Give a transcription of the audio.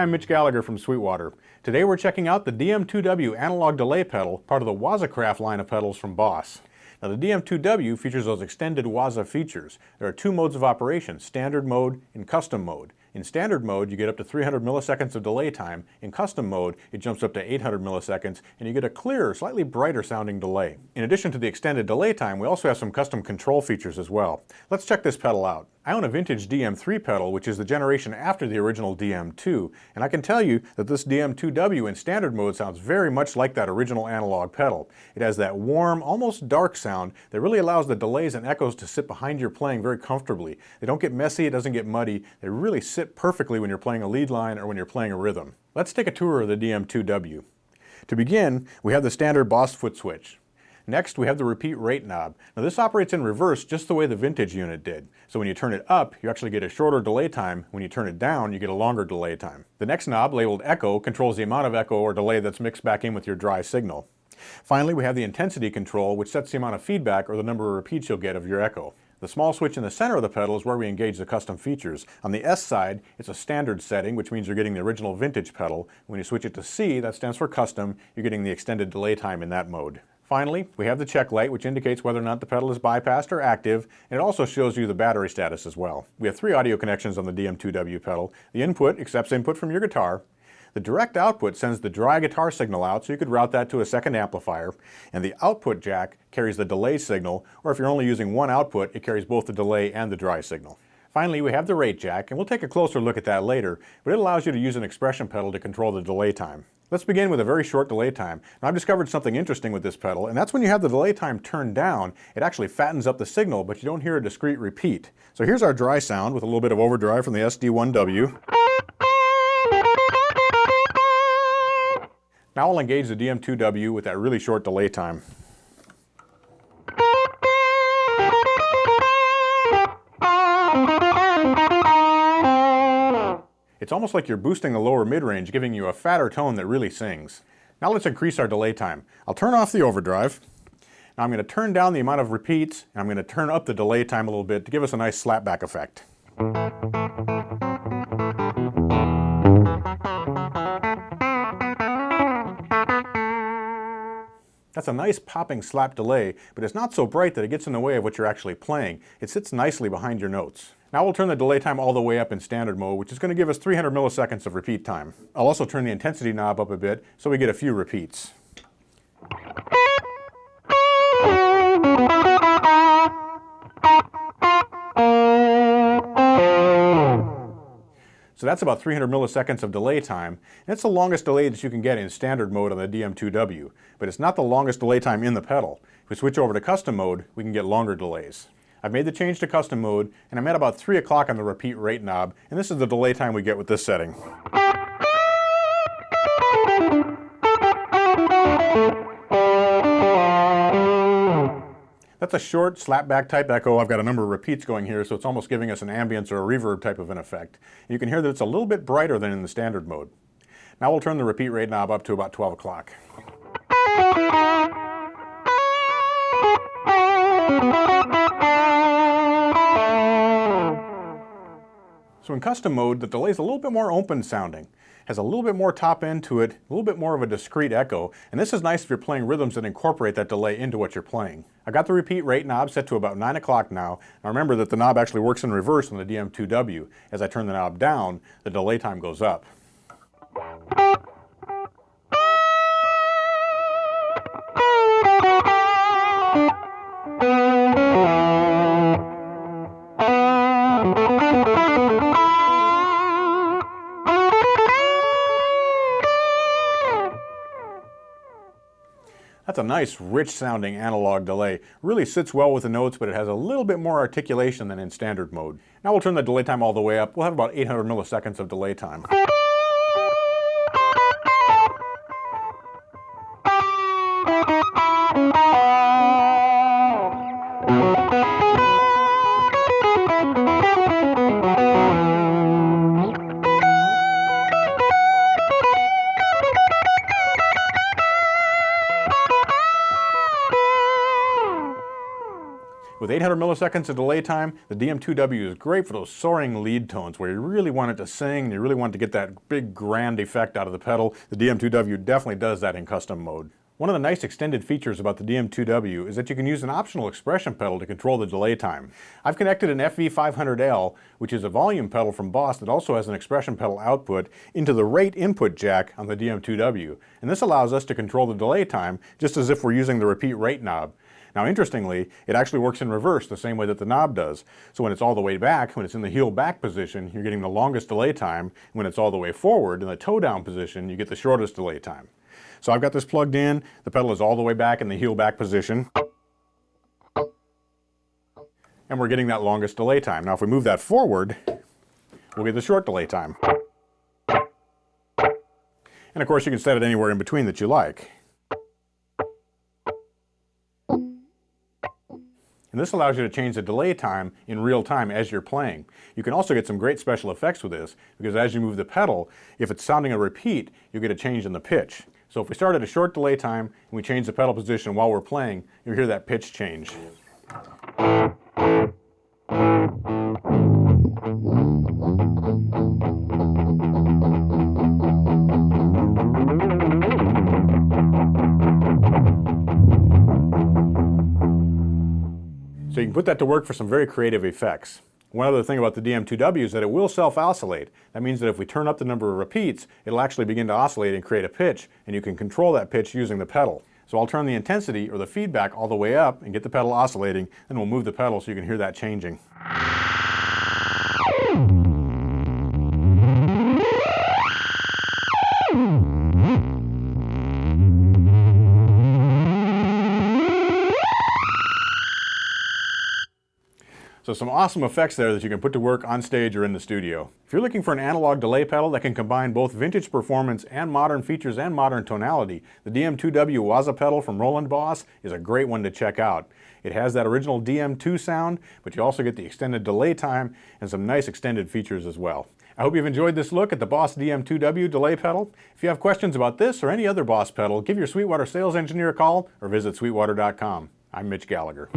I'm Mitch Gallagher from Sweetwater. Today we're checking out the DM-2w analog delay pedal, part of the Waza Craft line of pedals from BOSS. Now the DM-2w features those extended Waza features. There are two modes of operation, standard mode and custom mode. In standard mode, you get up to 300 milliseconds of delay time. In custom mode, it jumps up to 800 milliseconds, and you get a clearer, slightly brighter sounding delay. In addition to the extended delay time, we also have some custom control features as well. Let's check this pedal out. I own a vintage DM3 pedal, which is the generation after the original DM2, and I can tell you that this DM2w in standard mode sounds very much like that original analog pedal. It has that warm, almost dark sound that really allows the delays and echoes to sit behind your playing very comfortably. They don't get messy, it doesn't get muddy, they really sit perfectly when you're playing a lead line or when you're playing a rhythm. Let's take a tour of the DM2w. To begin, we have the standard BOSS foot switch. Next, we have the repeat rate knob. Now this operates in reverse just the way the vintage unit did. So when you turn it up, you actually get a shorter delay time. When you turn it down, you get a longer delay time. The next knob, labeled echo, controls the amount of echo or delay that's mixed back in with your dry signal. Finally, we have the intensity control, which sets the amount of feedback or the number of repeats you'll get of your echo. The small switch in the center of the pedal is where we engage the custom features. On the S side, it's a standard setting, which means you're getting the original vintage pedal. When you switch it to C, that stands for custom, you're getting the extended delay time in that mode. Finally, we have the check light, which indicates whether or not the pedal is bypassed or active, and it also shows you the battery status as well. We have three audio connections on the DM2w pedal. The input accepts input from your guitar. The direct output sends the dry guitar signal out, so you could route that to a second amplifier. And the output jack carries the delay signal, or if you're only using one output, it carries both the delay and the dry signal. Finally, we have the rate jack, and we'll take a closer look at that later, but it allows you to use an expression pedal to control the delay time. Let's begin with a very short delay time. Now I've discovered something interesting with this pedal, and that's when you have the delay time turned down, it actually fattens up the signal, but you don't hear a discrete repeat. So here's our dry sound with a little bit of overdrive from the SD1W. Now I'll engage the DM2w with that really short delay time. It's almost like you're boosting the lower mid-range, giving you a fatter tone that really sings. Now let's increase our delay time. I'll turn off the overdrive. Now I'm going to turn down the amount of repeats, and I'm going to turn up the delay time a little bit to give us a nice slapback effect. That's a nice popping slap delay, but it's not so bright that it gets in the way of what you're actually playing. It sits nicely behind your notes. Now we'll turn the delay time all the way up in standard mode, which is going to give us 300 milliseconds of repeat time. I'll also turn the intensity knob up a bit so we get a few repeats. So that's about 300 milliseconds of delay time, and it's the longest delay that you can get in standard mode on the DM2w, but it's not the longest delay time in the pedal. If we switch over to custom mode, we can get longer delays. I've made the change to custom mode, and I'm at about 3 o'clock on the repeat rate knob, and this is the delay time we get with this setting. That's a short, slapback type echo. I've got a number of repeats going here, so it's almost giving us an ambience or a reverb type of an effect. And you can hear that it's a little bit brighter than in the standard mode. Now we'll turn the repeat rate knob up to about 12 o'clock. So in custom mode, the delay is a little bit more open sounding. Has a little bit more top end to it, a little bit more of a discrete echo, and this is nice if you're playing rhythms that incorporate that delay into what you're playing. I got the repeat rate knob set to about 9 o'clock now. Now remember that the knob actually works in reverse on the DM2w. As I turn the knob down, the delay time goes up. That's a nice, rich sounding analog delay. Really sits well with the notes, but it has a little bit more articulation than in standard mode. Now we'll turn the delay time all the way up. We'll have about 800 milliseconds of delay time. With 800 milliseconds of delay time, the DM-2w is great for those soaring lead tones where you really want it to sing and you really want to get that big grand effect out of the pedal. The DM-2w definitely does that in custom mode. One of the nice extended features about the DM-2w is that you can use an optional expression pedal to control the delay time. I've connected an FV500L, which is a volume pedal from BOSS that also has an expression pedal output, into the rate input jack on the DM-2w. And this allows us to control the delay time just as if we're using the repeat rate knob. Now interestingly, it actually works in reverse the same way that the knob does. So when it's all the way back, when it's in the heel back position, you're getting the longest delay time. When it's all the way forward in the toe down position, you get the shortest delay time. So I've got this plugged in, the pedal is all the way back in the heel back position, and we're getting that longest delay time. Now if we move that forward, we'll get the short delay time. And of course you can set it anywhere in between that you like. And this allows you to change the delay time in real time as you're playing. You can also get some great special effects with this, because as you move the pedal, if it's sounding a repeat, you'll get a change in the pitch. So if we start at a short delay time and we change the pedal position while we're playing, you'll hear that pitch change. So you can put that to work for some very creative effects. One other thing about the DM-2w is that it will self-oscillate. That means that if we turn up the number of repeats, it'll actually begin to oscillate and create a pitch, and you can control that pitch using the pedal. So I'll turn the intensity or the feedback all the way up and get the pedal oscillating, then we'll move the pedal so you can hear that changing. So some awesome effects there that you can put to work on stage or in the studio. If you're looking for an analog delay pedal that can combine both vintage performance and modern features and modern tonality, the DM-2w Waza pedal from Roland Boss is a great one to check out. It has that original DM2 sound, but you also get the extended delay time and some nice extended features as well. I hope you've enjoyed this look at the BOSS DM-2w delay pedal. If you have questions about this or any other BOSS pedal, give your Sweetwater sales engineer a call or visit sweetwater.com. I'm Mitch Gallagher.